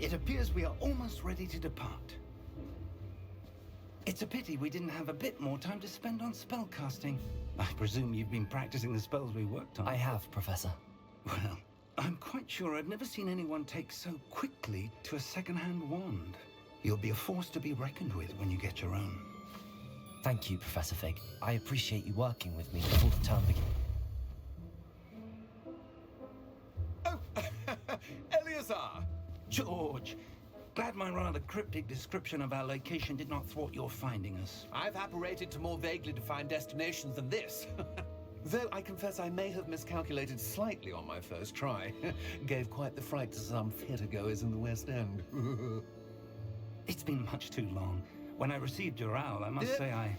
It appears we are almost ready to depart. It's a pity we didn't have a bit more time to spend on spellcasting. I presume you've been practicing the spells we worked on. I have, Professor. Well, I'm quite sure I've never seen anyone take so quickly to a second-hand wand. You'll be a force to be reckoned with when you get your own. Thank you, Professor Fig. I appreciate you working with me before the term begins. Oh, Eleazar! George! Glad my rather cryptic description of our location did not thwart your finding us. I've apparated to more vaguely defined destinations than this. Though I confess I may have miscalculated slightly on my first try. Gave quite the fright to some theatergoers in the West End. It's been much too long. When I received your owl, I must say I...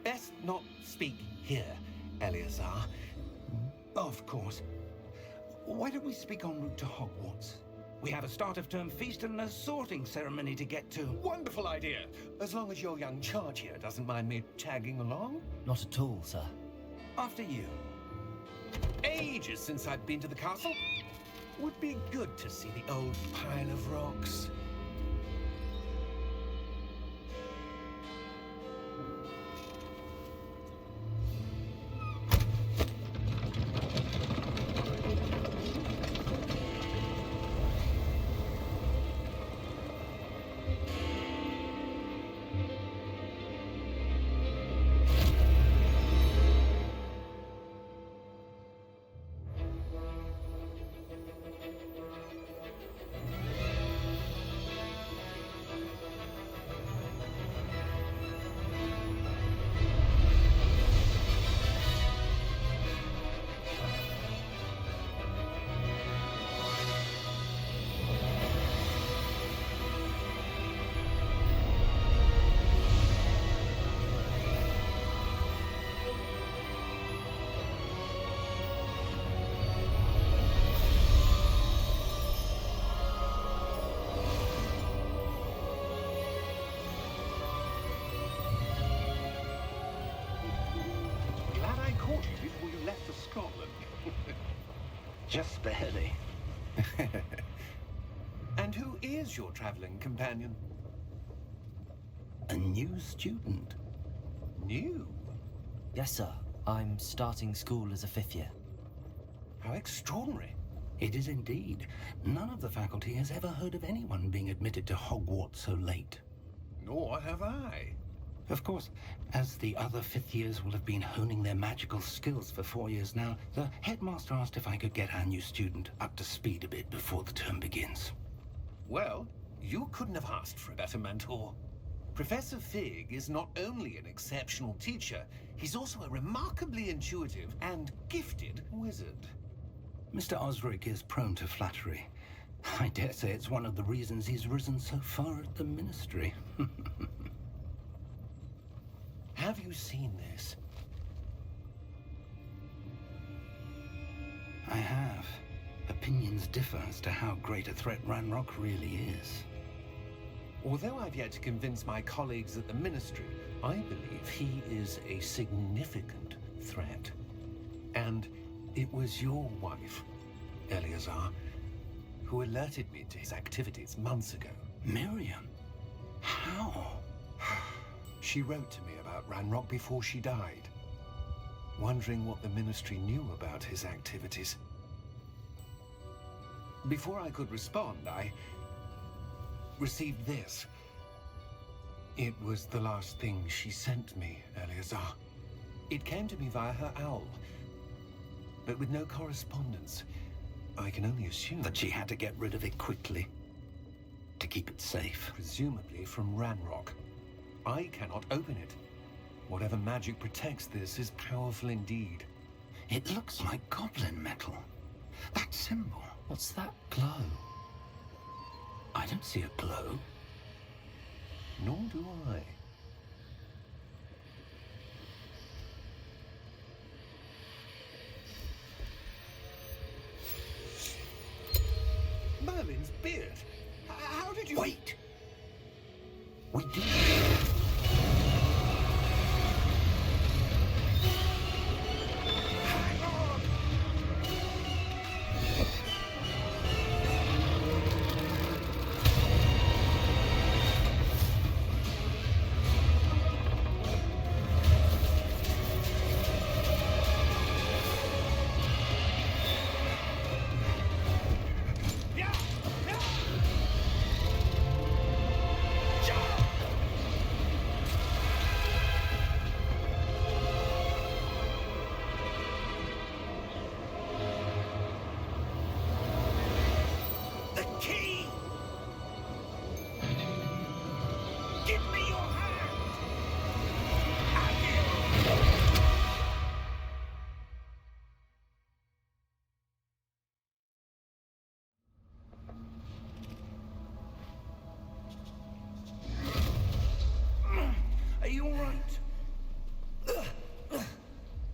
Best not speak here, Eleazar. Of course. Why don't we speak en route to Hogwarts? We have a start-of-term feast and a sorting ceremony to get to. Wonderful idea! As long as your young charge here doesn't mind me tagging along. Not at all, sir. After you. Ages since I've been to the castle. Would be good to see the old pile of rocks. Before you left for Scotland. Just barely. And who is your traveling companion? A new student. New? Yes, sir. I'm starting school as a 5th year. How extraordinary. It is indeed. None of the faculty has ever heard of anyone being admitted to Hogwarts so late. Nor have I. Of course, as the other 5th years will have been honing their magical skills for 4 years now, the headmaster asked if I could get our new student up to speed a bit before the term begins. Well, you couldn't have asked for a better mentor. Professor Fig is not only an exceptional teacher, he's also a remarkably intuitive and gifted wizard. Mr. Osric is prone to flattery. I dare say it's one of the reasons he's risen so far at the Ministry. Have you seen this? I have. Opinions differ as to how great a threat Ranrock really is. Although I've yet to convince my colleagues at the Ministry, I believe he is a significant threat. And it was your wife, Eleazar, who alerted me to his activities months ago. Miriam? How? She wrote to me about Ranrock before she died, wondering what the Ministry knew about his activities. Before I could respond, I received this. It was the last thing she sent me, Eleazar. It came to me via her owl, but with no correspondence. I can only assume That she had to get rid of it quickly, to keep it safe. presumably from Ranrock. I cannot open it. Whatever magic protects this is powerful indeed. It looks like goblin metal. That symbol. What's that glow? I don't see a glow. Nor do I. Merlin's beard. How did you... Wait! We do. Hang on!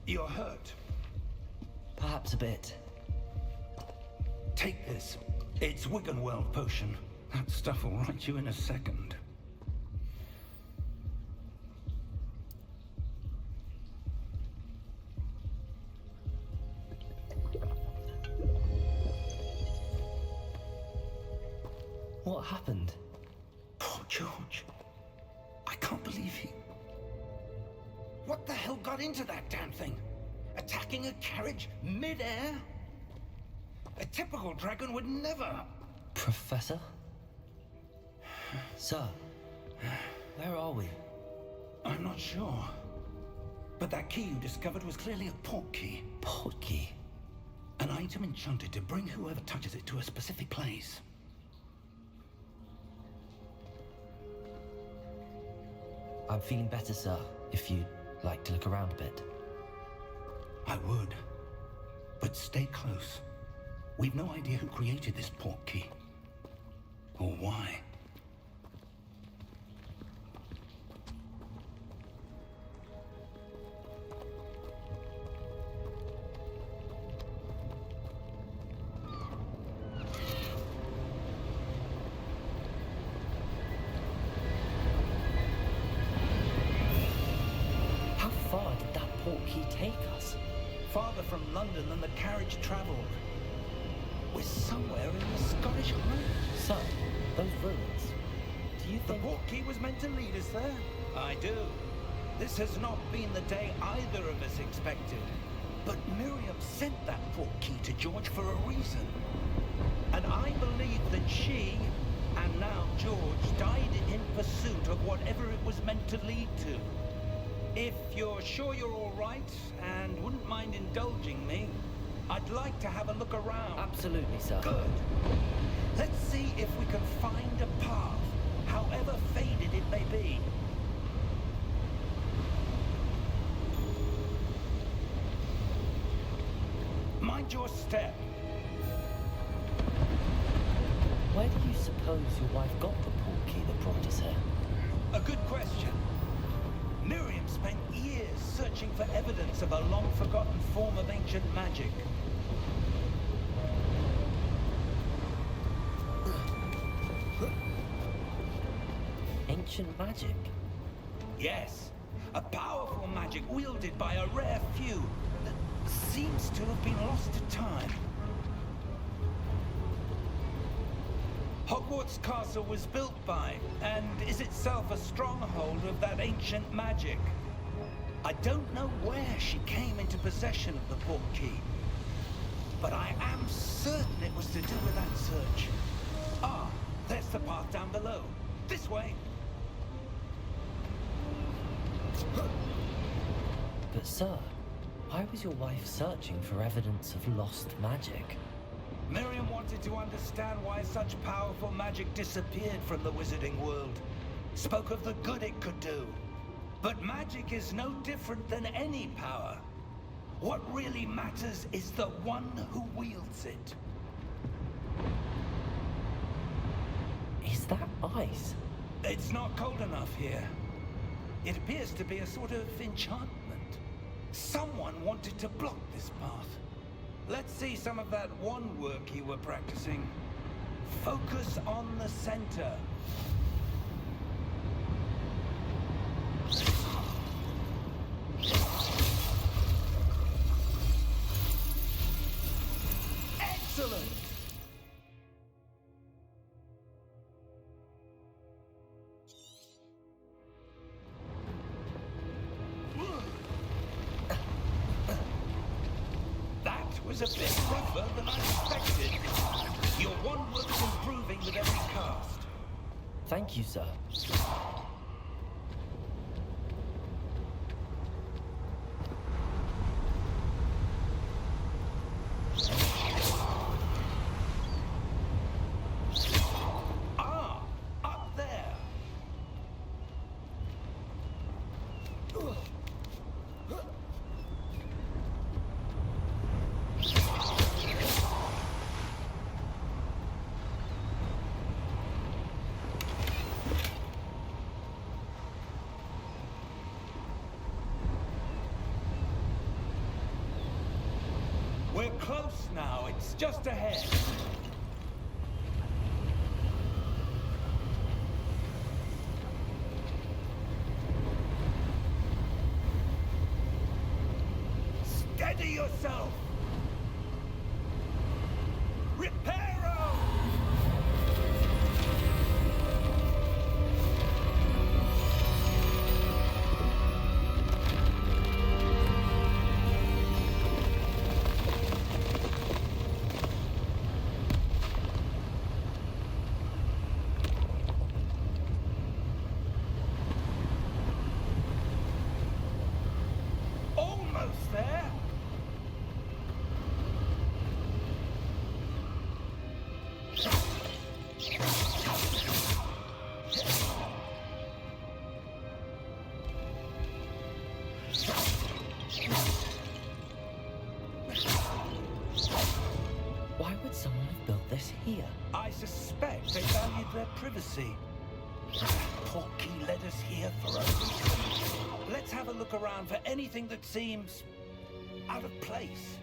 You're hurt. Perhaps a bit. Take this. It's Wiggenweld potion. That stuff will right you in a second. What happened? Poor George. I can't believe he... What the hell got into that damn thing? Attacking a carriage mid-air? A typical dragon would never... Professor? Sir, where are we? I'm not sure. But that key you discovered was clearly a port key. Port key? An item enchanted to bring whoever touches it to a specific place. I'm feeling better, sir, if you'd like to look around a bit. I would. But stay close. We've no idea who created this port key. Or why. How far did that port key take us? Farther from London than the carriage traveled. We're somewhere in the Scottish Highlands. Sir, those ruins. Do you The think... port key was meant to lead us there? I do. This has not been the day either of us expected. But Miriam sent that port key to George for a reason. And I believe that she, and now George, died in pursuit of whatever it was meant to lead to. If you're sure you're all right, and wouldn't mind indulging me, I'd like to have a look around. Absolutely, sir. Good. Let's see if we can find a path, however faded it may be. Mind your step. Where do you suppose your wife got the port key that brought us here? A good question. Miriam spent years searching for evidence of a long-forgotten form of ancient magic. Ancient magic? Yes, a powerful magic wielded by a rare few that seems to have been lost to time. Hogwarts Castle was built by, and is itself a stronghold of that ancient magic. I don't know where she came into possession of the port key, but I am certain it was to do with that search. Ah, there's the path down below. This way. But sir, why was your wife searching for evidence of lost magic? Miriam wanted to understand why such powerful magic disappeared from the wizarding world. Spoke of the good it could do. But magic is no different than any power. What really matters is the one who wields it. Is that ice? It's not cold enough here. It appears to be a sort of enchantment. Someone wanted to block this path. Let's see some of that wand work you were practicing. Focus on the center. Excellent! That was a bit rougher than I expected. Your wand work is improving with every cast. Thank you, sir. Ah, up there. close now. It's just ahead. Steady yourself! Reparo! Almost there. Why would someone have built this here? I suspect they valued their privacy. Portkey led us here for a reason. Let's have a look around for anything that seems out of place.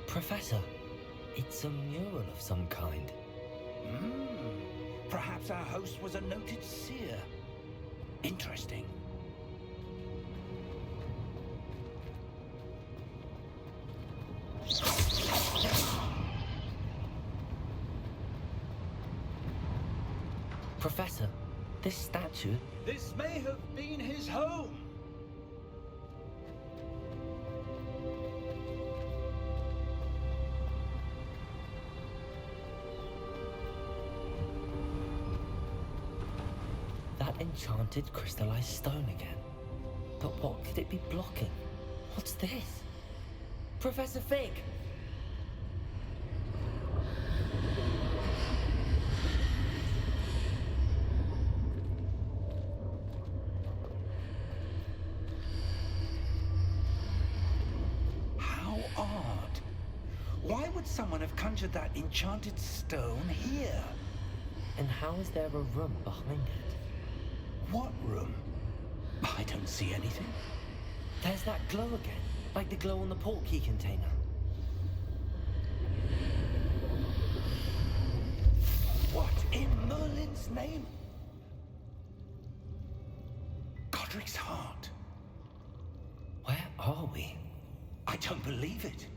Professor, it's a mural of some kind. Perhaps our host was a noted seer. Interesting. Professor, this statue... This may have been his home. That enchanted crystallized stone again. But what could it be blocking? What's this? Professor Fig! How odd. Why would someone have conjured that enchanted stone here? And how is there a room behind it? What room? I don't see anything. There's that glow again, like the glow on the portkey container. What in Merlin's name? Godric's heart. Where are we? I don't believe it.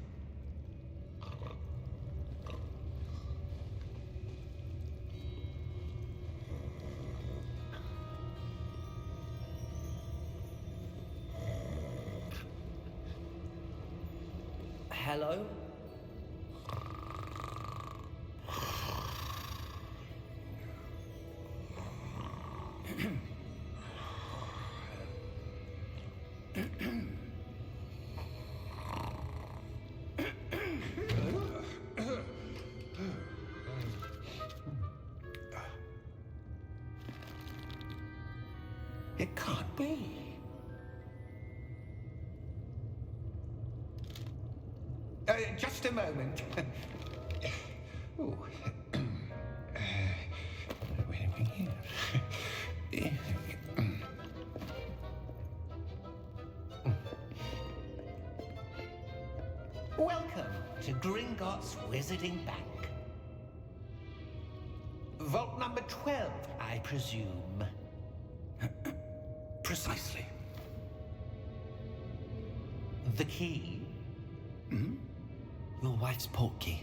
Hello? It can't be. Just a moment. Oh. Wait a minute. Welcome to Gringotts Wizarding Bank. Vault number 12, I presume. Precisely. The key? Hmm? Your wife's portkey.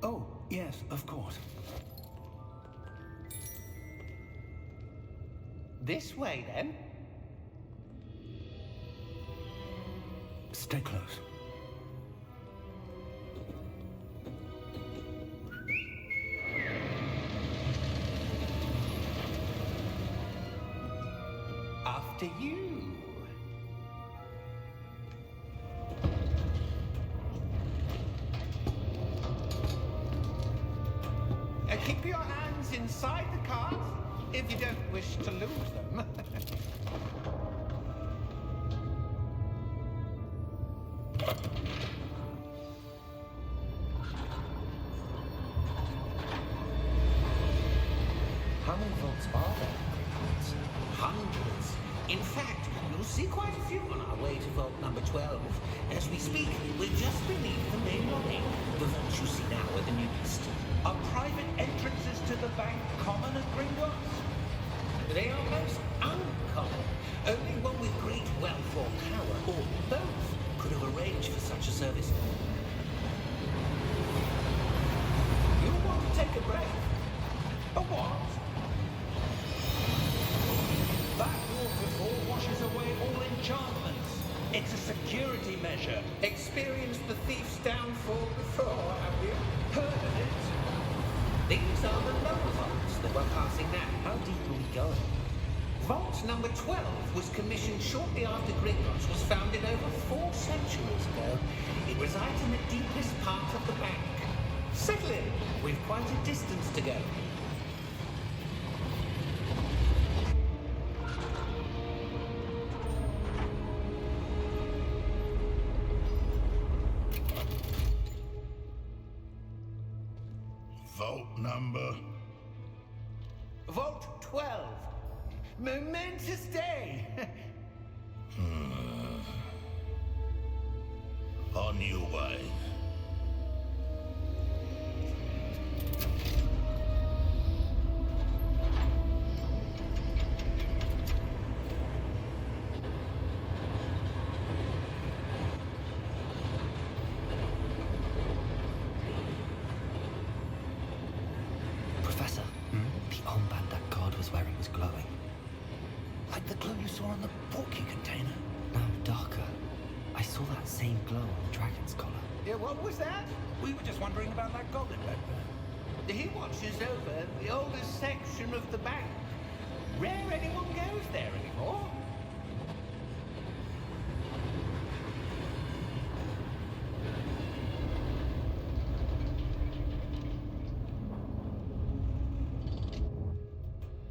Oh, yes, of course. This way, then. Stay close. After you. Keep your hands inside the cart if you don't wish to lose them. vault number 12. As we speak, we're just beneath the main lobby. The vaults you see now are the newest. Are private entrances to the bank common at Gringotts? They are most uncommon. Only one with great wealth or power, or both, could have arranged for such a service. You want to take a break? A what? That waterfall washes away all enchantments. It's a security measure. Experienced the thief's downfall before, have you? Heard of it? These are the lower vaults that we're passing now. How deep are we going? Vault number 12 was commissioned shortly after Gringotts was founded over 4 centuries ago. It resides in the deepest part of the bank. Settle in. We've quite a distance to go. Vault number? Vault 12. Momentous day. On your way. Professor, the armband that guard was wearing was glowing. Like the glow you saw on the porky container. No, darker. I saw that same glow on the dragon's collar. Yeah, what was that? We were just wondering about that goblin back there. He watches over the oldest section of the bank. Rare anyone goes there anymore.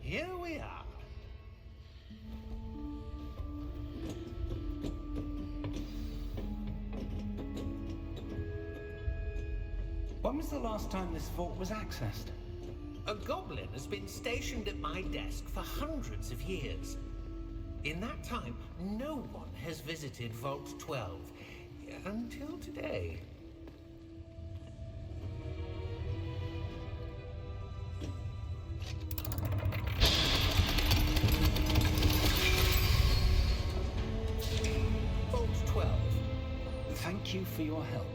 Here we are. When was the last time this vault was accessed? A goblin has been stationed at my desk for hundreds of years. In that time, no one has visited Vault 12 until today. Vault 12. Thank you for your help.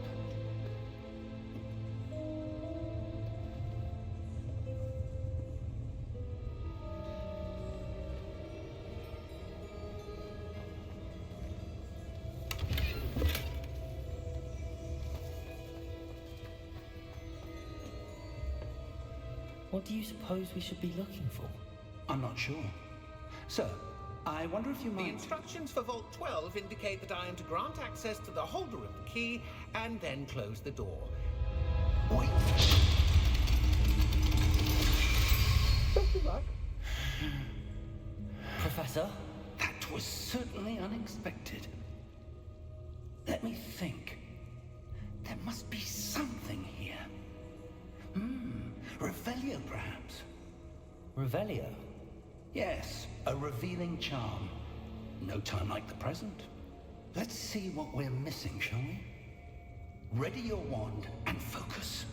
What do you suppose we should be looking for? I'm not sure. Sir, I wonder if you The might... instructions for Vault 12 indicate that I am to grant access to the holder of the key and then close the door. Wait. Best of luck. Professor? That was certainly unexpected. Let me think. There must be something here. Revelio, perhaps? Revelio? Yes, a revealing charm. No time like the present. Let's see what we're missing, shall we? Ready your wand and focus.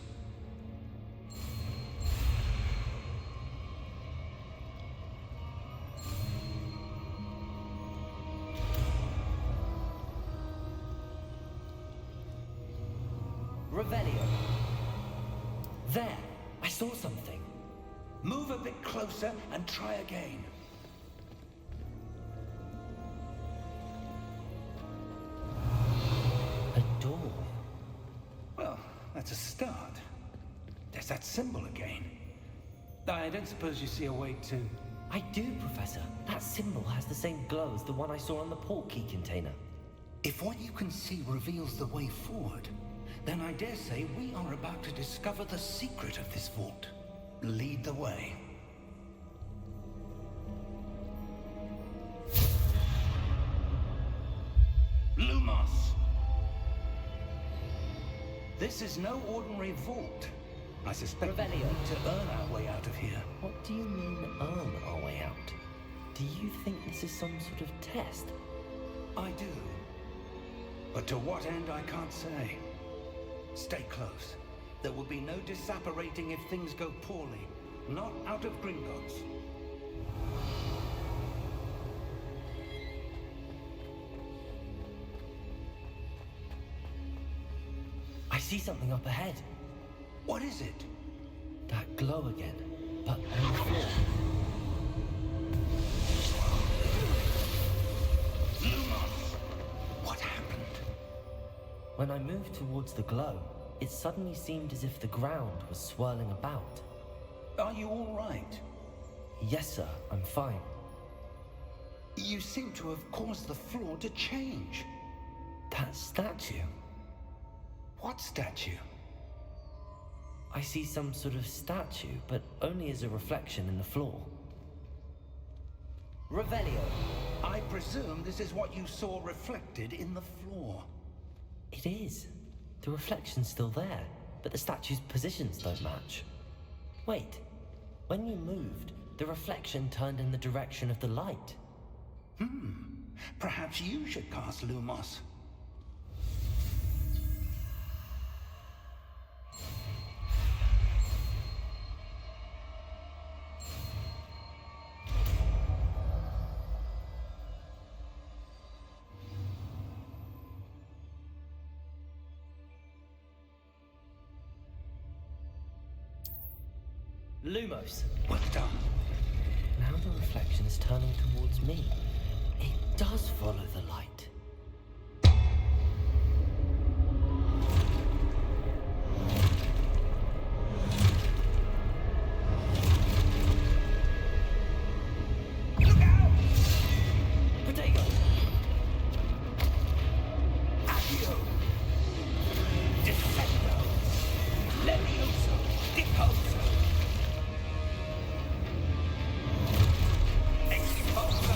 Revelio. There! I saw something. Move a bit closer and try again. A door. Well, that's a start. There's that symbol again. I don't suppose you see a way to... I do, Professor. That symbol has the same glow as the one I saw on the port key container. If what you can see reveals the way forward, then I dare say we are about to discover the secret of this vault. Lead the way. Lumos! This is no ordinary vault. I suspect we Revelio. need to earn our way out of here. What do you mean, earn our way out? Do you think this is some sort of test? I do. But to what end, I can't say. Stay close. There will be no disapparating if things go poorly. Not out of Gringotts. I see something up ahead. What is it? That glow again, but on the floor. What happened? When I moved towards the glow, it suddenly seemed as if the ground was swirling about. Are you all right? Yes, sir, I'm fine. You seem to have caused the floor to change. That statue. What statue? I see some sort of statue, but only as a reflection in the floor. Revelio. I presume this is what you saw reflected in the floor. It is. The reflection's still there, but the statue's positions don't match. Wait, when you moved, the reflection turned in the direction of the light. Perhaps you should cast Lumos. Lumos. Well done. Now the reflection is turning towards me. It does follow the light. Look out! Potato! Accio! Descendo! Levioso! Deposo! Exposo!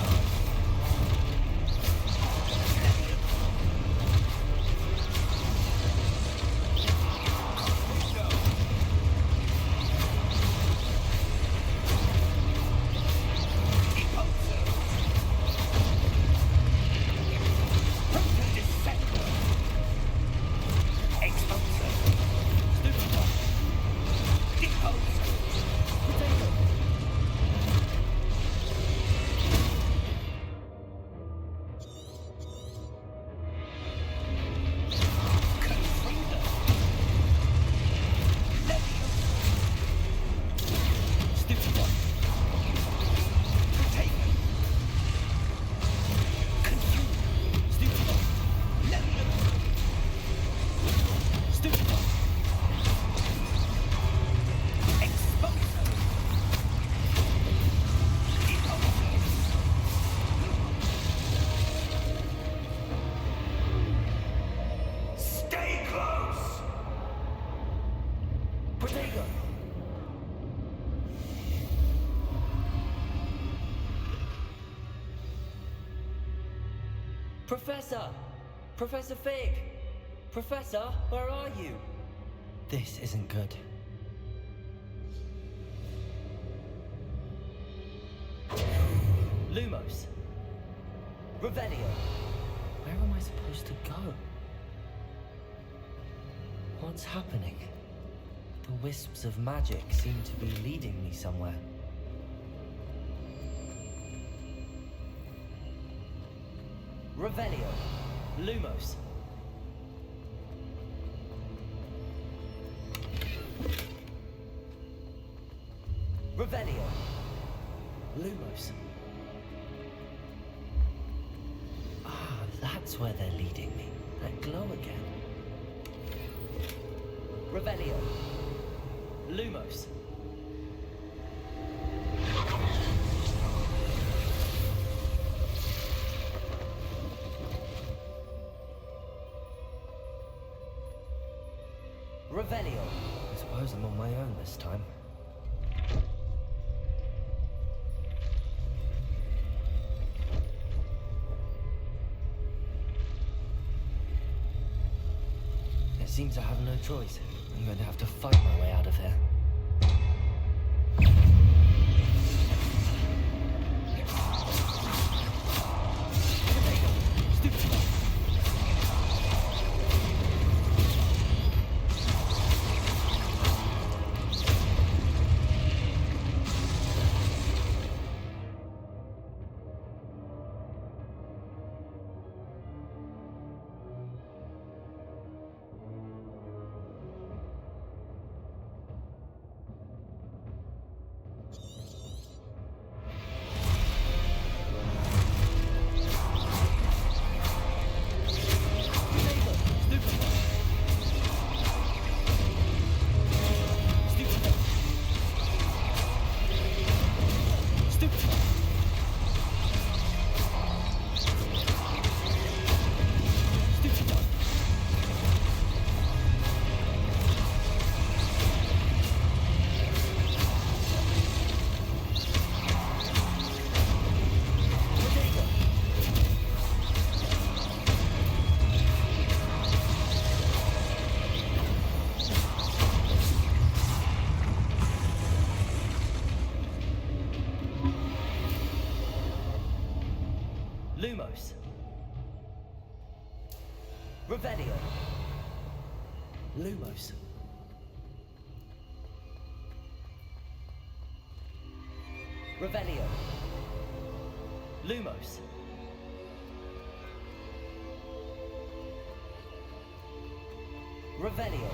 Professor! Professor Fig! Professor, where are you? This isn't good. Lumos. Revelio. Where am I supposed to go? What's happening? The wisps of magic seem to be leading me somewhere. Revelio. Lumos. Revelio. Lumos. Ah, that's where they're leading me. That glow again. Revelio. Lumos. Revelio. I suppose I'm on my own this time. It seems I have no choice. I'm going to have to fight my way out of here. Lumos. Revelio. Lumos. Revelio. Lumos. Revelio.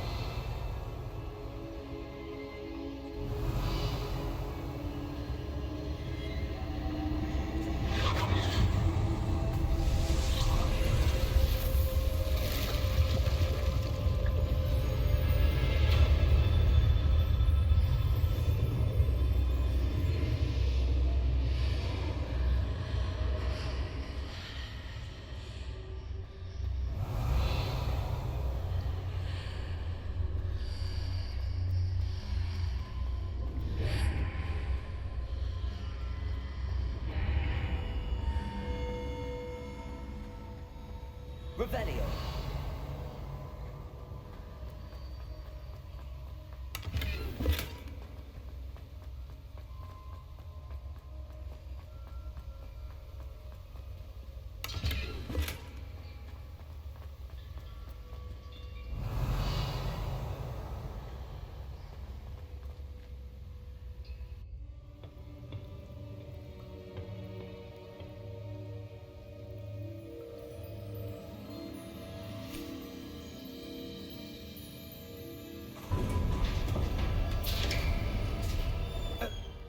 Revelio.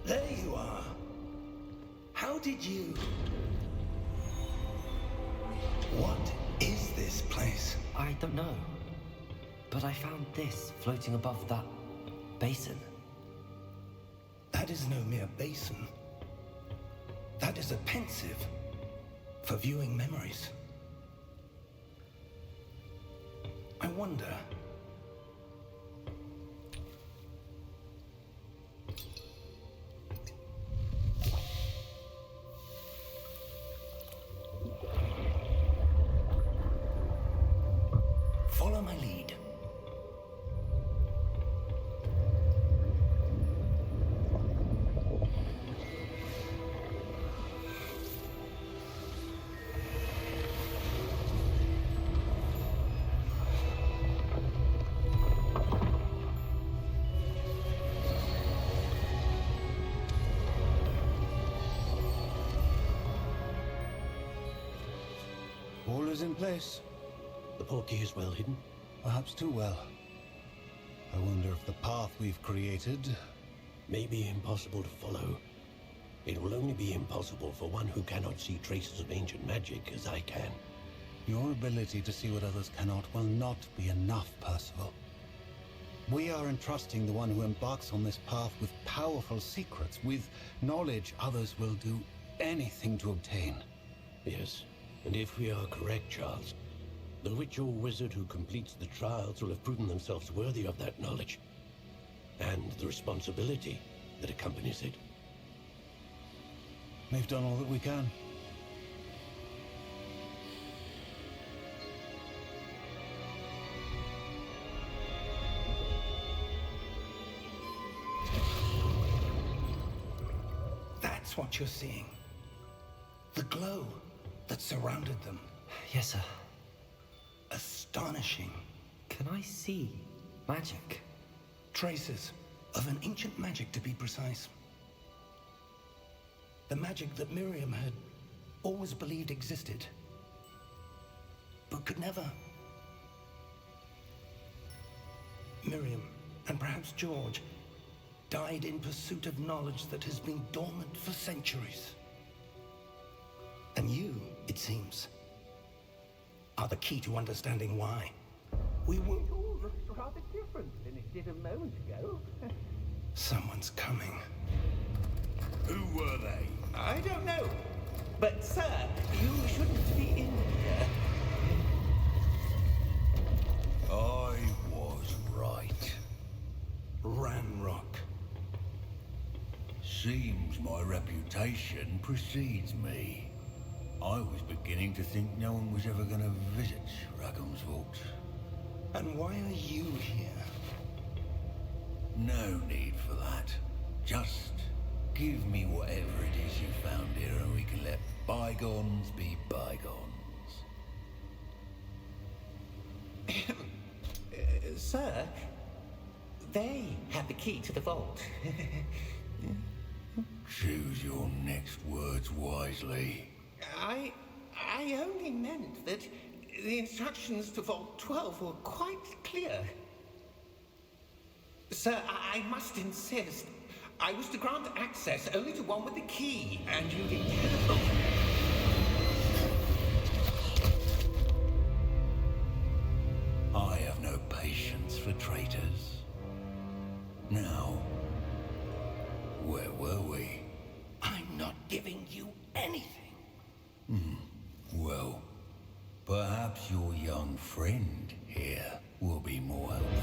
There you are. How did you... What is this place? I don't know. But I found this floating above that basin. That is no mere basin. That is a pensive for viewing memories. I wonder... Follow my lead. All is in place. The portkey is well hidden. Perhaps too well. I wonder if the path we've created... May be impossible to follow. It will only be impossible for one who cannot see traces of ancient magic as I can. Your ability to see what others cannot will not be enough, Percival. We are entrusting the one who embarks on this path with powerful secrets, with knowledge others will do anything to obtain. Yes, and if we are correct, Charles, the witch or wizard who completes the trials will have proven themselves worthy of that knowledge, and the responsibility that accompanies it. We've done all that we can. That's what you're seeing. The glow that surrounded them. Yes, sir. Astonishing. Can I see magic? Traces of an ancient magic, to be precise. The magic that Miriam had always believed existed, but could never. Miriam, and perhaps George, died in pursuit of knowledge that has been dormant for centuries. And you, it seems, are the key to understanding why. We will... It all looks rather different than it did a moment ago. Someone's coming. Who were they? I don't know. But, sir, you shouldn't be in here. I was right. Ranrock. Seems my reputation precedes me. I was beginning to think no one was ever going to visit Rackham's Vault. And why are you here? No need for that. Just give me whatever it is you found here and we can let bygones be bygones. Sir, they have the key to the vault. Choose your next words wisely. I only meant that the instructions to Vault 12 were quite clear. Sir, I must insist. I was to grant access only to one with the key, and you did terrible. I have no patience for traitors. Now, where were we? I'm not giving you anything. Well, perhaps your young friend here will be more helpful.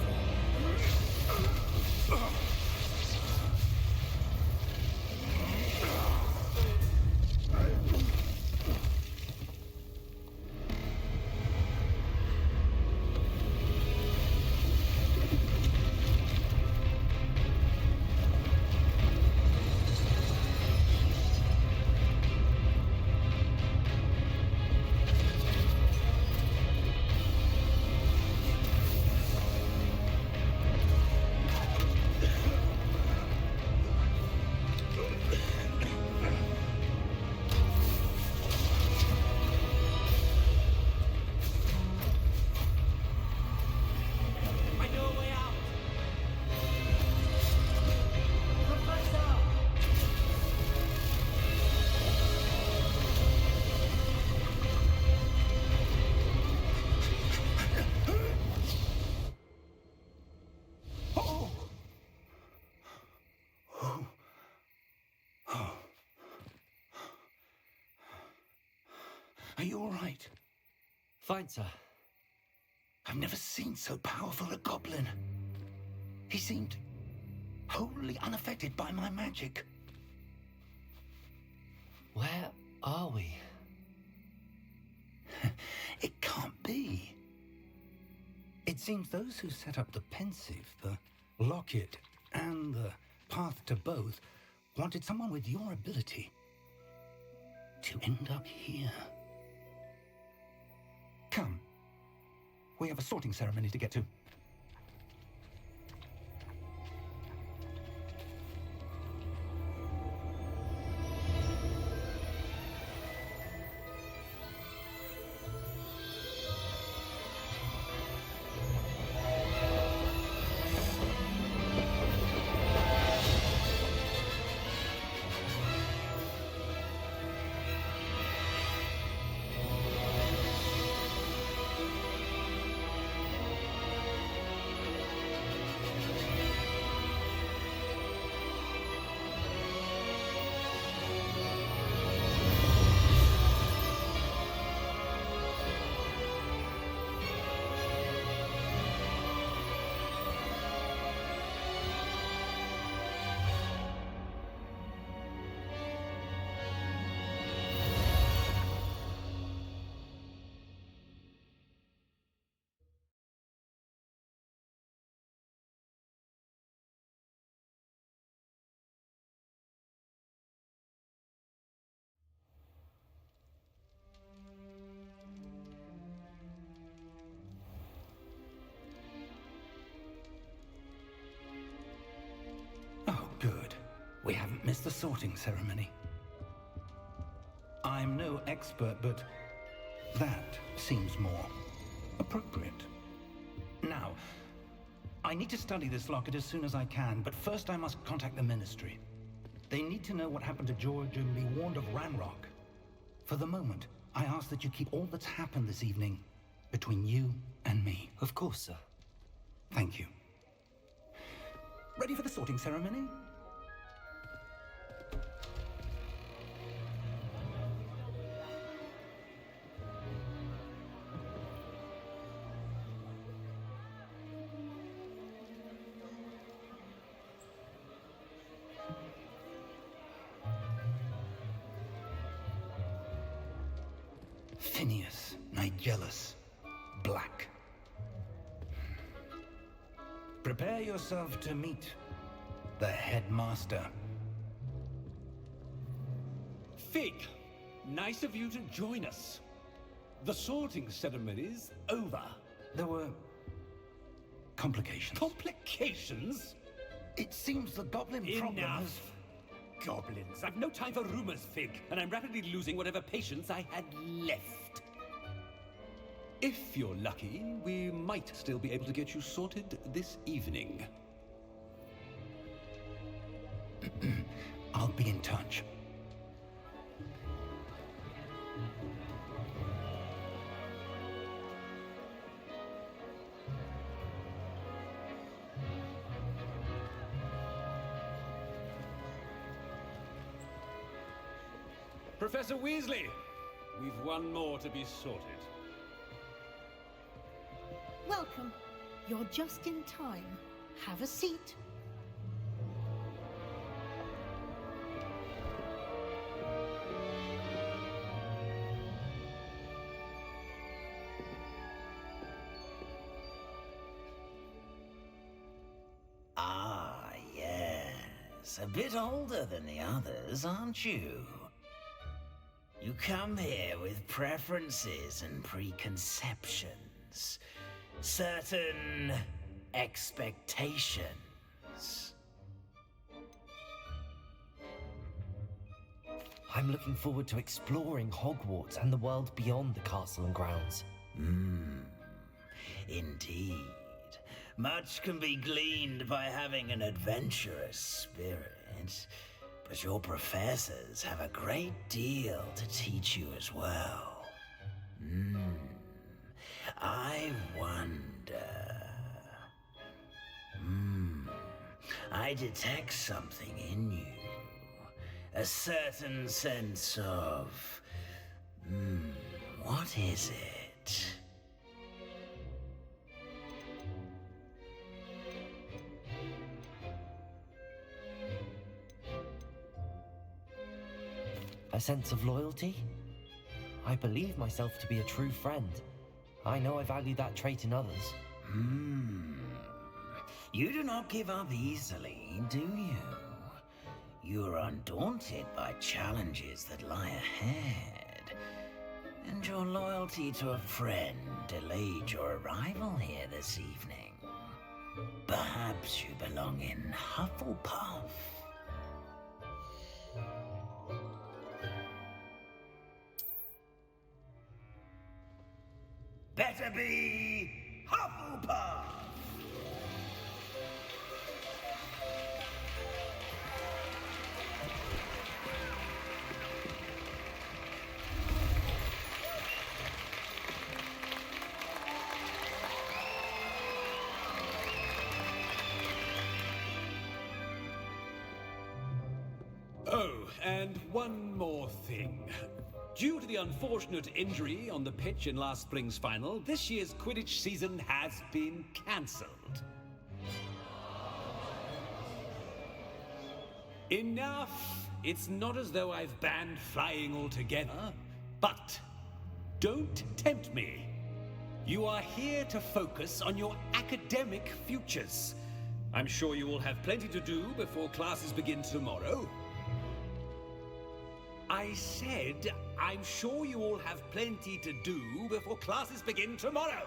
Are you all right? Fine, sir. I've never seen so powerful a goblin. He seemed wholly unaffected by my magic. Where are we? It can't be. It seems those who set up the pensive, the locket, and the path to both wanted someone with your ability to end up here. Come. We have a sorting ceremony to get to. Oh, good. We haven't missed the sorting ceremony. I'm no expert, but that seems more appropriate. Now, I need to study this locket as soon as I can, but first I must contact the Ministry. They need to know what happened to George and be warned of Ranrock. For the moment, I ask that you keep all that's happened this evening between you and me. Of course, sir. Thank you. Ready for the sorting ceremony? Phineas, Nigellus, Black. Prepare yourself to meet the headmaster. Fig, Nice of you to join us. The sorting ceremony's over. There were complications. Complications? It seems the goblin problem has... Enough! Goblins. I've no time for rumors, Fig, and I'm rapidly losing whatever patience I had left. If you're lucky, we might still be able to get you sorted this evening. I'll be in touch. Professor Weasley, we've one more to be sorted. Welcome. You're just in time. Have a seat. Ah, yes. A bit older than the others, aren't you? You come here with preferences and preconceptions. Certain expectations. I'm looking forward to exploring Hogwarts and the world beyond the castle and grounds. Indeed. Much can be gleaned by having an adventurous spirit, but your professors have a great deal to teach you as well. I wonder... I detect something in you. A certain sense of... what is it? A sense of loyalty? I believe myself to be a true friend. I know I value that trait in others. You do not give up easily, do you? You are undaunted by challenges that lie ahead. And your loyalty to a friend delayed your arrival here this evening. Perhaps you belong in Hufflepuff. Better be Hufflepuff! Oh, and one more thing. Due to the unfortunate injury on the pitch in last spring's final, this year's Quidditch season has been cancelled. Enough! It's not as though I've banned flying altogether, but don't tempt me. You are here to focus on your academic futures. I'm sure you will have plenty to do before classes begin tomorrow. I said, I'm sure you all have plenty to do before classes begin tomorrow.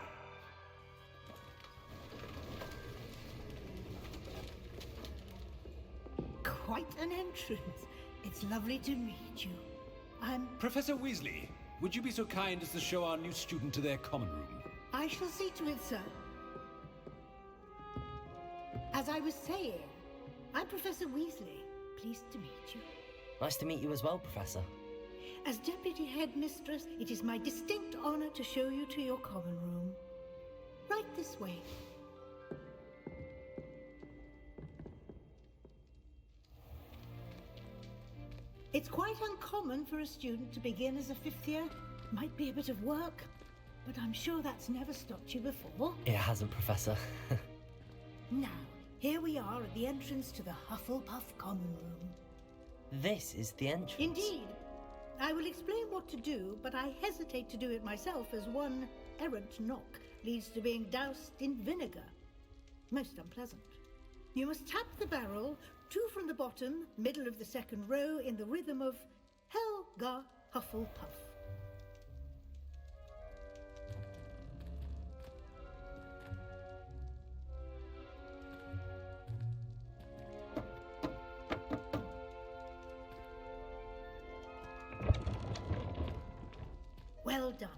Quite an entrance. It's lovely to meet you. I'm... Professor Weasley, would you be so kind as to show our new student to their common room? I shall see to it, sir. As I was saying, I'm Professor Weasley. Pleased to meet you. Nice to meet you as well, Professor. As Deputy Headmistress, it is my distinct honor to show you to your common room. Right this way. It's quite uncommon for a student to begin as a fifth year. Might be a bit of work, but I'm sure that's never stopped you before. It hasn't, Professor. Now, here we are at the entrance to the Hufflepuff common room. This is the entrance. Indeed. I will explain what to do, but I hesitate to do it myself as one errant knock leads to being doused in vinegar. Most unpleasant. You must tap the barrel, 2 from the bottom, middle of the second row, in the rhythm of Helga, Hufflepuff. Well done.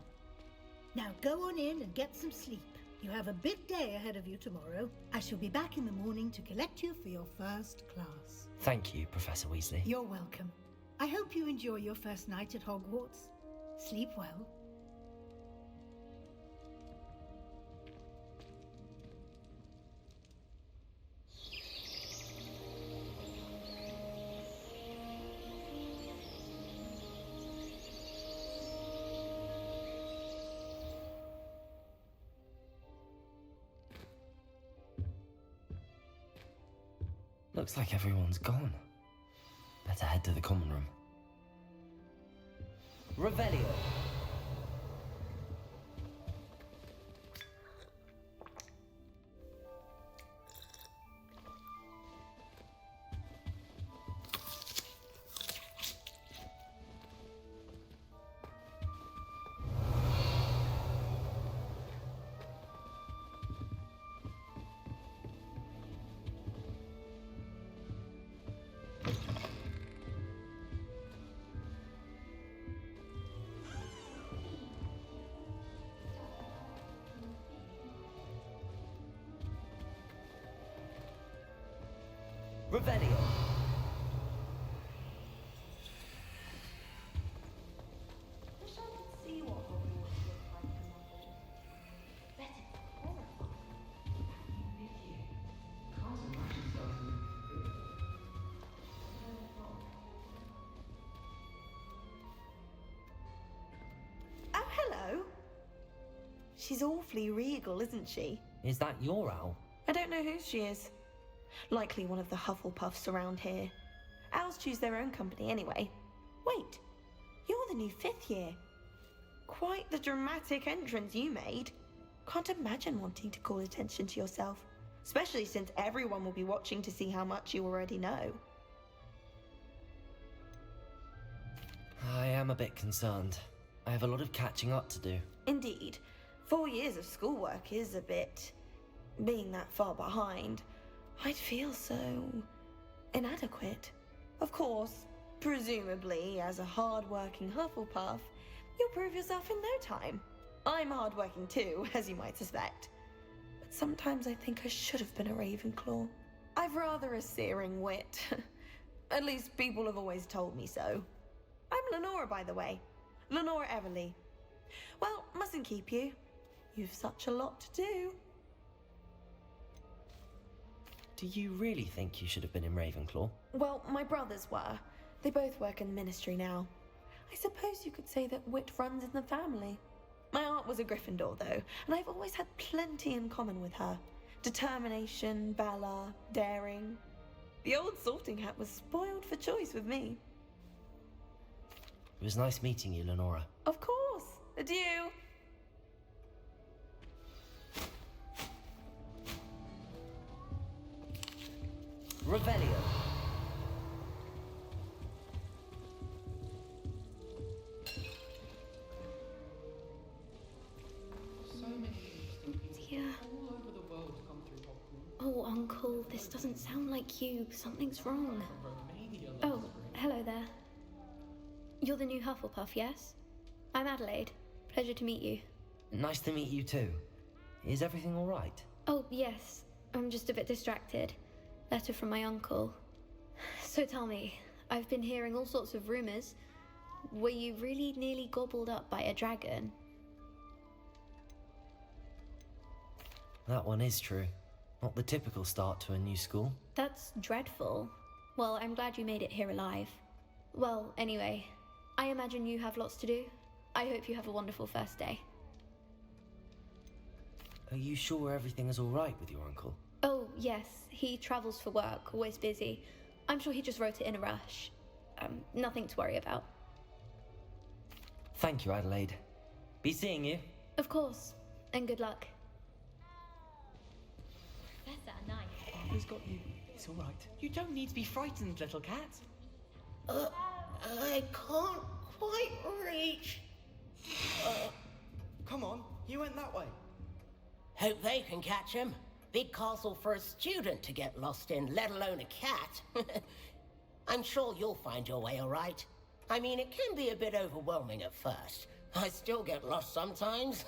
Now go on in and get some sleep. You have a big day ahead of you tomorrow. I shall be back in the morning to collect you for your first class. Thank you, Professor Weasley. You're welcome. I hope you enjoy your first night at Hogwarts. Sleep well. Looks like everyone's gone. Better head to the common room. Revelio. Revelio. Wish I could see what Hogwarts looks like from up here. Bet it's horrifying. Oh, hello. She's awfully regal, isn't she? Is that your owl? I don't know who she is. Likely one of the Hufflepuffs around here. Owls choose their own company anyway. Wait, you're the new 5th year. Quite the dramatic entrance you made. Can't imagine wanting to call attention to yourself, especially since everyone will be watching to see how much you already know. I am a bit concerned. I have a lot of catching up to do. Indeed, 4 years of schoolwork is a bit... being that far behind, I'd feel so... inadequate. Of course, presumably, as a hard-working Hufflepuff, you'll prove yourself in no time. I'm hard-working too, as you might suspect. But sometimes I think I should have been a Ravenclaw. I've rather a searing wit. At least people have always told me so. I'm Lenora, by the way. Lenora Everly. Well, mustn't keep you. You've such a lot to do. Do you really think you should have been in Ravenclaw? Well, my brothers were. They both work in the Ministry now. I suppose you could say that wit runs in the family. My aunt was a Gryffindor, though, and I've always had plenty in common with her. Determination, valor, daring. The old sorting hat was spoiled for choice with me. It was nice meeting you, Lenora. Of course. Adieu. Revelio. Dear. Oh, Uncle, this doesn't sound like you. Something's wrong. Oh, hello there. You're the new Hufflepuff, yes? I'm Adelaide. Pleasure to meet you. Nice to meet you too. Is everything all right? Oh, yes. I'm just a bit distracted. Letter from my uncle. So tell me, I've been hearing all sorts of rumors. Were you really nearly gobbled up by a dragon? That one is true. Not the typical start to a new school. That's dreadful. Well, I'm glad you made it here alive. Well, anyway, I imagine you have lots to do. I hope you have a wonderful first day. Are you sure everything is all right with your uncle? Oh, yes. He travels for work, always busy. I'm sure he just wrote it in a rush. Nothing to worry about. Thank you, Adelaide. Be seeing you. Of course. And good luck. Professor, nice. He's got you. It's all right. You don't need to be frightened, little cat. I can't quite reach. Come on, you went that way. Hope they can catch him. Big castle for a student to get lost in, let alone a cat. I'm sure you'll find your way all right. I mean, it can be a bit overwhelming at first. I still get lost sometimes.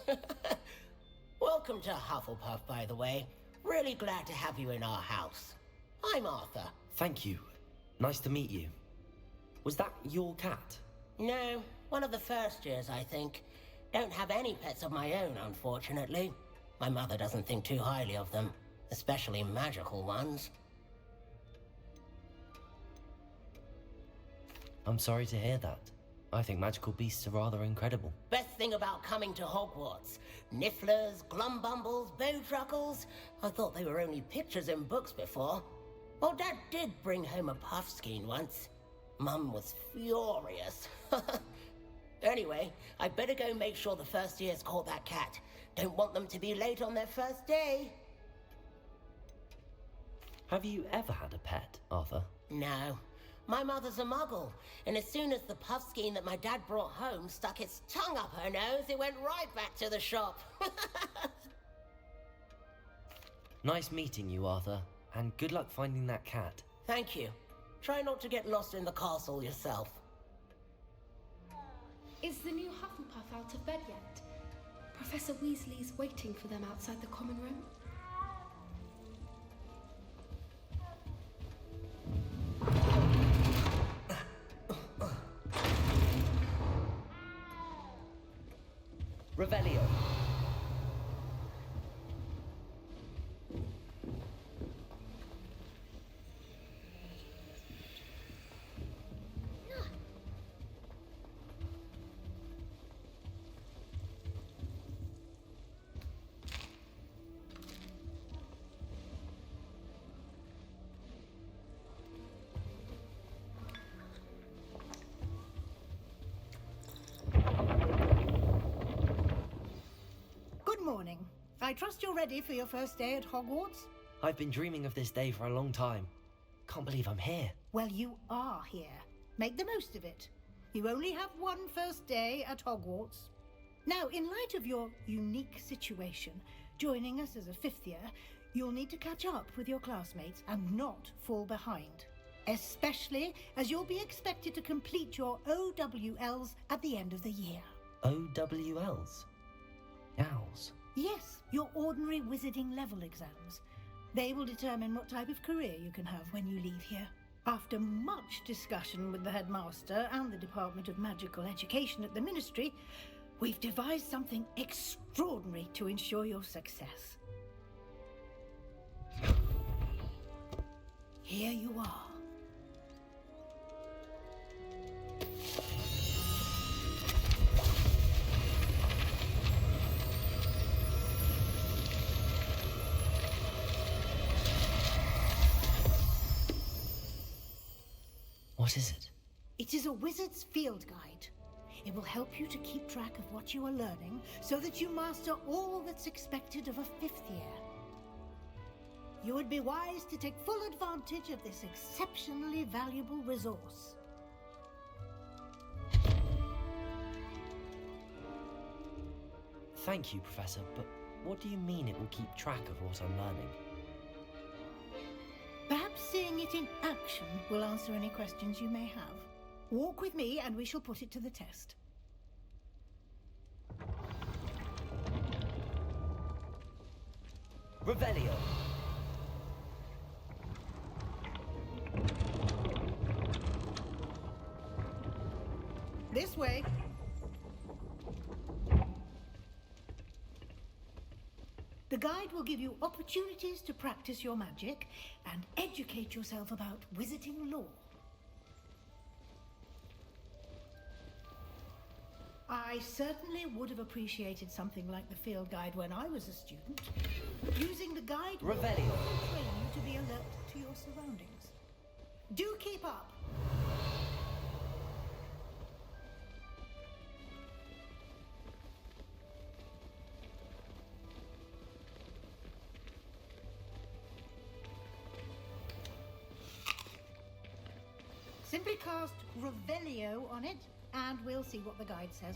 Welcome to Hufflepuff, by the way. Really glad to have you in our house. I'm Arthur. Thank you. Nice to meet you. Was that your cat? No, one of the first years, I think. Don't have any pets of my own, unfortunately. My mother doesn't think too highly of them, especially magical ones. I'm sorry to hear that. I think magical beasts are rather incredible. Best thing about coming to Hogwarts. Nifflers, glumbumbles, bowtruckles. I thought they were only pictures in books before. Well, Dad did bring home a puffskein once. Mum was furious. Anyway, I'd better go make sure the first years caught that cat. Don't want them to be late on their first day. Have you ever had a pet, Arthur? No. My mother's a muggle, and as soon as the puffskein that my dad brought home stuck its tongue up her nose, it went right back to the shop. Nice meeting you, Arthur, and good luck finding that cat. Thank you. Try not to get lost in the castle yourself. Is the new Hufflepuff out of bed yet? Professor Weasley's waiting for them outside the common room. Revelio. Morning. I trust you're ready for your first day at Hogwarts? I've been dreaming of this day for a long time. Can't believe I'm here. Well, you are here. Make the most of it. You only have one first day at Hogwarts. Now, in light of your unique situation, joining us as a fifth year, you'll need to catch up with your classmates and not fall behind. Especially as you'll be expected to complete your OWLs at the end of the year. OWLs? Owls? Yes, your ordinary wizarding level exams. They will determine what type of career you can have when you leave here. After much discussion with the headmaster and the Department of Magical Education at the Ministry, we've devised something extraordinary to ensure your success. Here you are. What is it? It is a wizard's field guide. It will help you to keep track of what you are learning so that you master all that's expected of a fifth year. You would be wise to take full advantage of this exceptionally valuable resource. Thank you, Professor, but what do you mean it will keep track of what I'm learning? Perhaps seeing it in action will answer any questions you may have. Walk with me and we shall put it to the test. Revelio. This way. The guide will give you opportunities to practice your magic and educate yourself about wizarding lore. I certainly would have appreciated something like the field guide when I was a student. Using the guide will also train you to be alert to your surroundings. Do keep up! Simply cast Revelio on it, and we'll see what the guide says.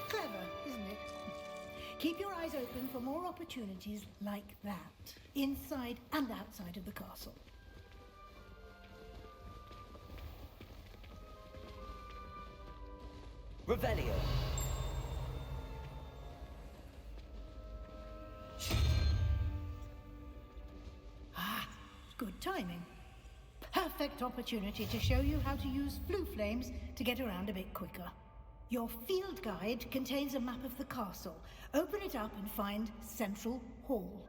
Clever, isn't it? Keep your eyes open for more opportunities like that, inside and outside of the castle. Revelio. Ah, good timing. Perfect opportunity to show you how to use flue flames to get around a bit quicker. Your field guide contains a map of the castle. Open it up and find Central Hall.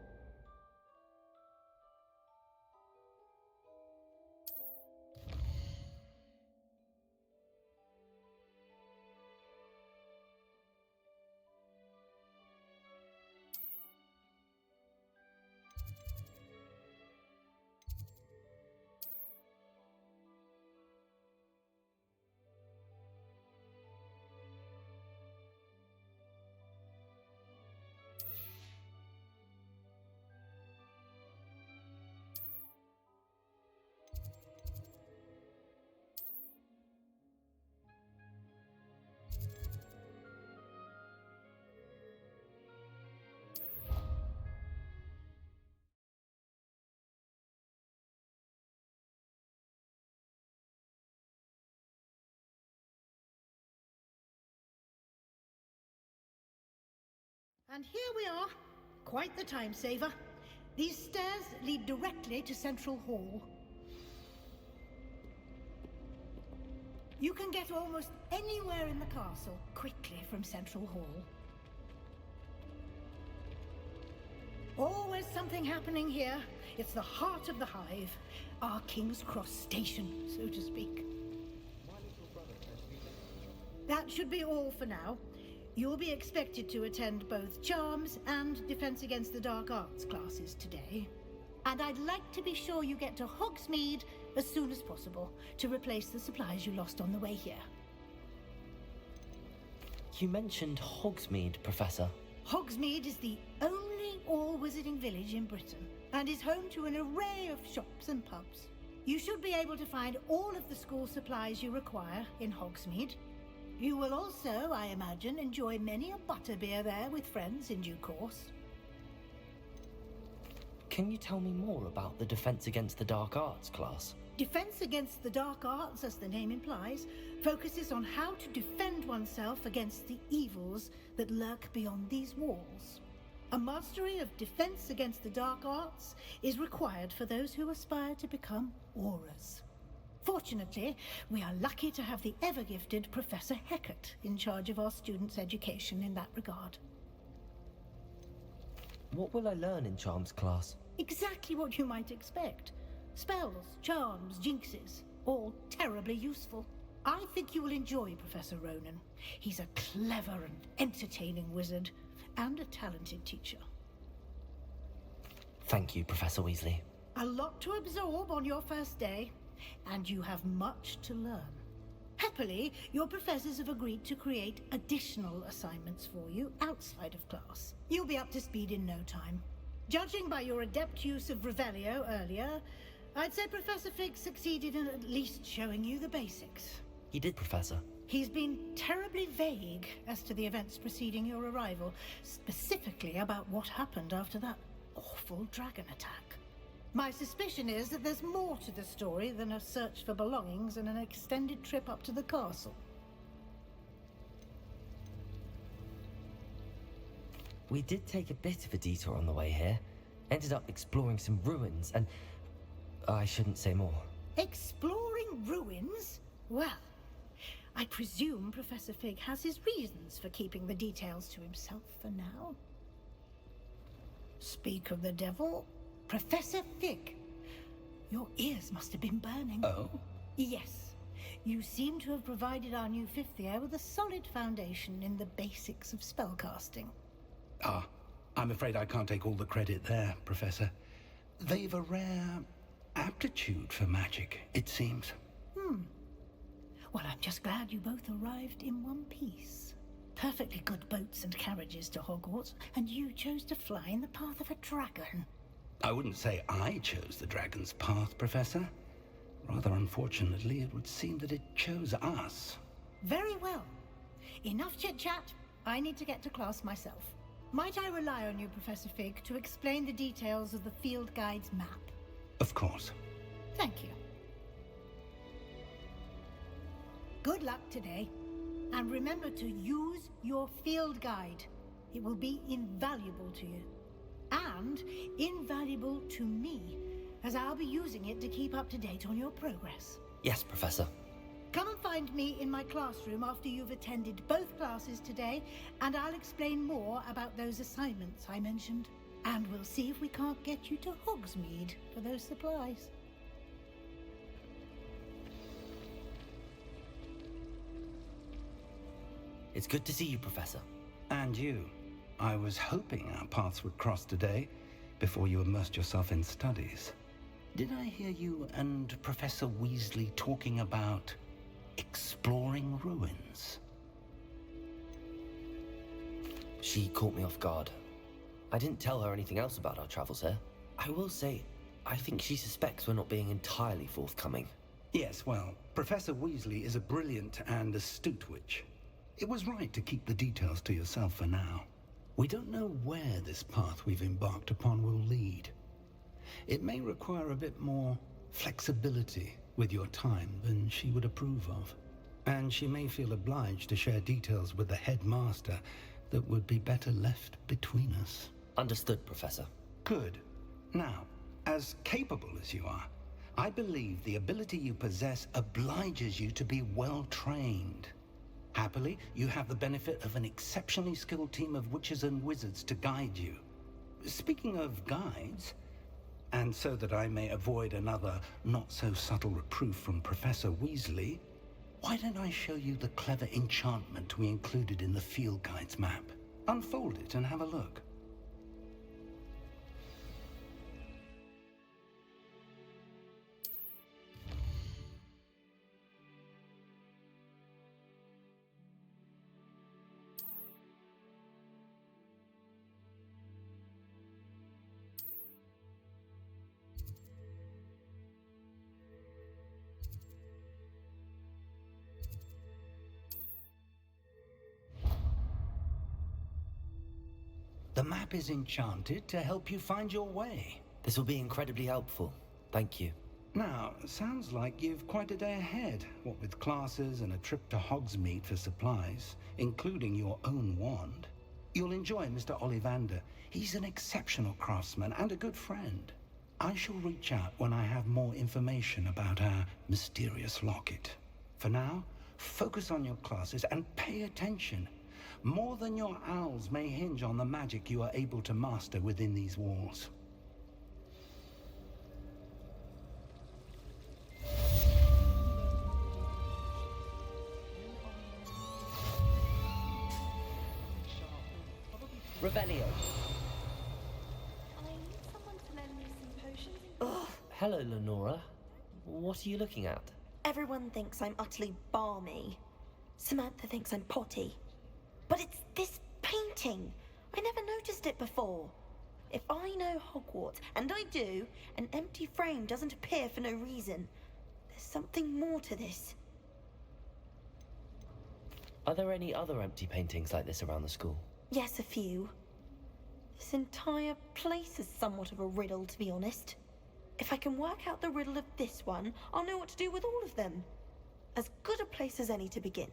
And here we are. Quite the time saver. These stairs lead directly to Central Hall. You can get almost anywhere in the castle quickly from Central Hall. Always something happening here. It's the heart of the hive. Our King's Cross station, so to speak. That should be all for now. You'll be expected to attend both Charms and Defense Against the Dark Arts classes today. And I'd like to be sure you get to Hogsmeade as soon as possible to replace the supplies you lost on the way here. You mentioned Hogsmeade, Professor. Hogsmeade is the only all-wizarding village in Britain and is home to an array of shops and pubs. You should be able to find all of the school supplies you require in Hogsmeade. You will also, I imagine, enjoy many a butterbeer there with friends in due course. Can you tell me more about the Defense Against the Dark Arts class? Defense Against the Dark Arts, as the name implies, focuses on how to defend oneself against the evils that lurk beyond these walls. A mastery of Defense Against the Dark Arts is required for those who aspire to become Aurors. Fortunately, we are lucky to have the ever-gifted Professor Hecat in charge of our students' education in that regard. What will I learn in Charms class? Exactly what you might expect. Spells, charms, jinxes, all terribly useful. I think you will enjoy Professor Ronan. He's a clever and entertaining wizard, and a talented teacher. Thank you, Professor Weasley. A lot to absorb on your first day, and you have much to learn. Happily, your professors have agreed to create additional assignments for you outside of class. You'll be up to speed in no time. Judging by your adept use of Revelio earlier, I'd say Professor Fig succeeded in at least showing you the basics. He did, Professor. He's been terribly vague as to the events preceding your arrival, specifically about what happened after that awful dragon attack. My suspicion is that there's more to the story than a search for belongings and an extended trip up to the castle. We did take a bit of a detour on the way here. Ended up exploring some ruins and... I shouldn't say more. Exploring ruins? Well, I presume Professor Fig has his reasons for keeping the details to himself for now. Speak of the devil, Professor Fig. Your ears must have been burning. Oh? Yes. You seem to have provided our new fifth year with a solid foundation in the basics of spellcasting. Ah, I'm afraid I can't take all the credit there, Professor. They've a rare aptitude for magic, it seems. Well, I'm just glad you both arrived in one piece. Perfectly good boats and carriages to Hogwarts, and you chose to fly in the path of a dragon. I wouldn't say I chose the dragon's path, Professor. Rather unfortunately, it would seem that it chose us. Very well. Enough chit-chat. I need to get to class myself. Might I rely on you, Professor Fig, to explain the details of the field guide's map? Of course. Thank you. Good luck today. And remember to use your field guide. It will be invaluable to you. And invaluable to me, as I'll be using it to keep up to date on your progress. Yes, Professor. Come and find me in my classroom after you've attended both classes today, and I'll explain more about those assignments I mentioned. And we'll see if we can't get you to Hogsmeade for those supplies. It's good to see you, Professor. And you. I was hoping our paths would cross today, before you immersed yourself in studies. Did I hear you and Professor Weasley talking about exploring ruins? She caught me off guard. I didn't tell her anything else about our travels here. I will say, I think she suspects we're not being entirely forthcoming. Yes, well, Professor Weasley is a brilliant and astute witch. It was right to keep the details to yourself for now. We don't know where this path we've embarked upon will lead. It may require a bit more flexibility with your time than she would approve of. And she may feel obliged to share details with the headmaster that would be better left between us. Understood, Professor. Good. Now, as capable as you are, I believe the ability you possess obliges you to be well trained. Happily, you have the benefit of an exceptionally skilled team of witches and wizards to guide you. Speaking of guides, and so that I may avoid another not-so-subtle reproof from Professor Weasley, why don't I show you the clever enchantment we included in the field guide's map? Unfold it and have a look. The map is enchanted to help you find your way. This will be incredibly helpful. Thank you. Now, sounds like you've quite a day ahead, what with classes and a trip to Hogsmeade for supplies, including your own wand. You'll enjoy Mr. Ollivander. He's an exceptional craftsman and a good friend. I shall reach out when I have more information about our mysterious locket. For now, focus on your classes and pay attention. More than your owls may hinge on the magic you are able to master within these walls. Revelio. I need someone to lend me some potions. Ugh. Hello, Lenora. What are you looking at? Everyone thinks I'm utterly balmy. Samantha thinks I'm potty. But it's this painting. I never noticed it before. If I know Hogwarts, and I do, an empty frame doesn't appear for no reason. There's something more to this. Are there any other empty paintings like this around the school? Yes, a few. This entire place is somewhat of a riddle, to be honest. If I can work out the riddle of this one, I'll know what to do with all of them. As good a place as any to begin.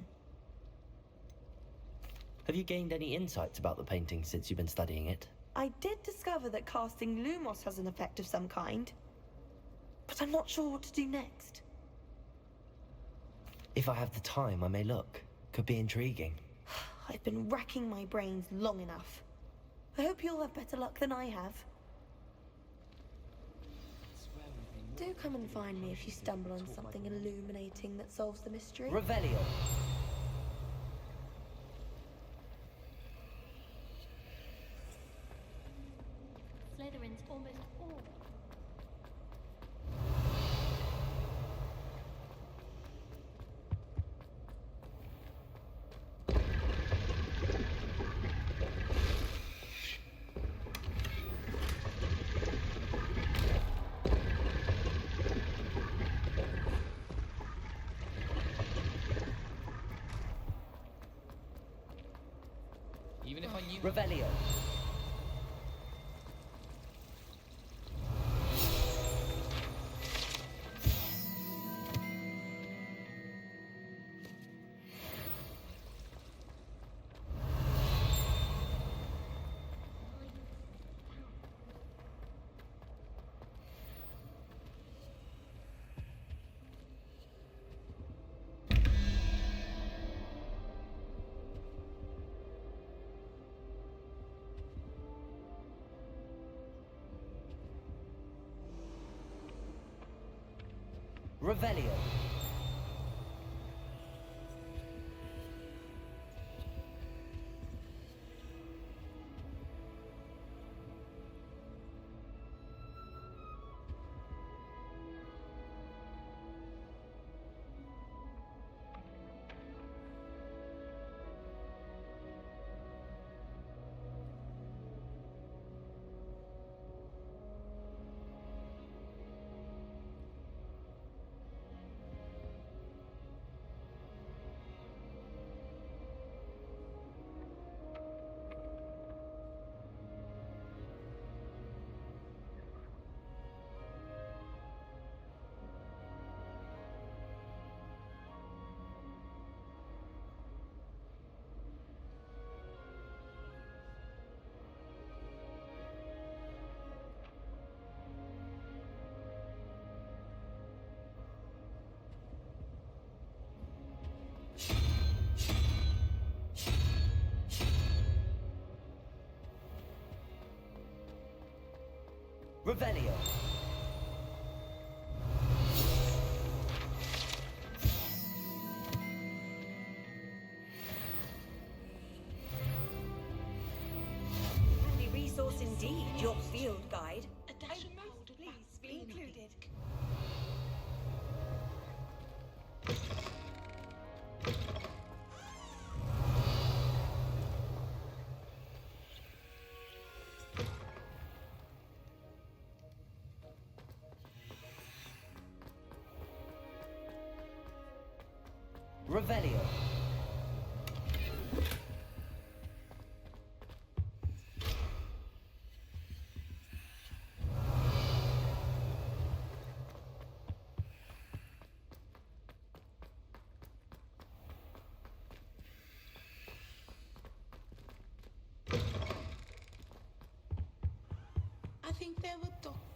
Have you gained any insights about the painting since you've been studying it? I did discover that casting Lumos has an effect of some kind. But I'm not sure what to do next. If I have the time, I may look. Could be intriguing. I've been racking my brains long enough. I hope you'll have better luck than I have. Do come and find me if you stumble on something illuminating that solves the mystery. Revelio. Slytherin's almost all. Even if I knew. Revelio. Revelio. Revelio. Handy resource indeed, your field guide. Additional please be included. Revelio. I think there were doctors.